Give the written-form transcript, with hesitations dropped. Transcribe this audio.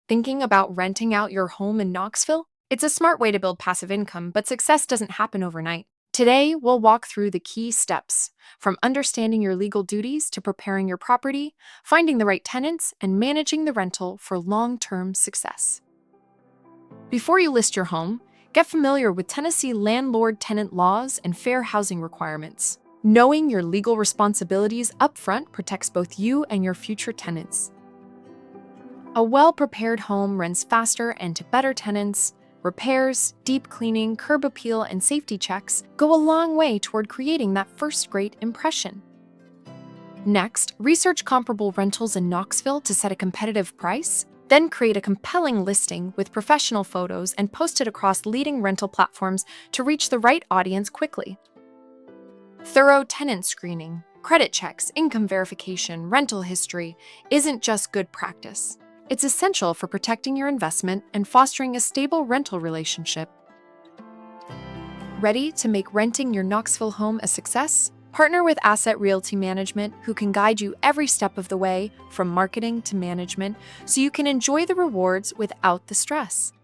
Thinking about renting out your home in Knoxville? It's a smart way to build passive income, but success doesn't happen overnight. Today, we'll walk through the key steps from understanding your legal duties to preparing your property, finding the right tenants, and managing the rental for long term success. Before you list your home, get familiar with Tennessee landlord-tenant laws and fair housing requirements. Knowing your legal responsibilities upfront protects both you and your future tenants. A well-prepared home rents faster and to better tenants. Repairs, deep cleaning, curb appeal, and safety checks go a long way toward creating that first great impression. Next, research comparable rentals in Knoxville to set a competitive price. Then create a compelling listing with professional photos and post it across leading rental platforms to reach the right audience quickly. Thorough tenant screening, credit checks, income verification, rental history isn't just good practice. It's essential for protecting your investment and fostering a stable rental relationship. Ready to make renting your Knoxville home a success? Partner with Asset Realty Management, who can guide you every step of the way, from marketing to management, so you can enjoy the rewards without the stress.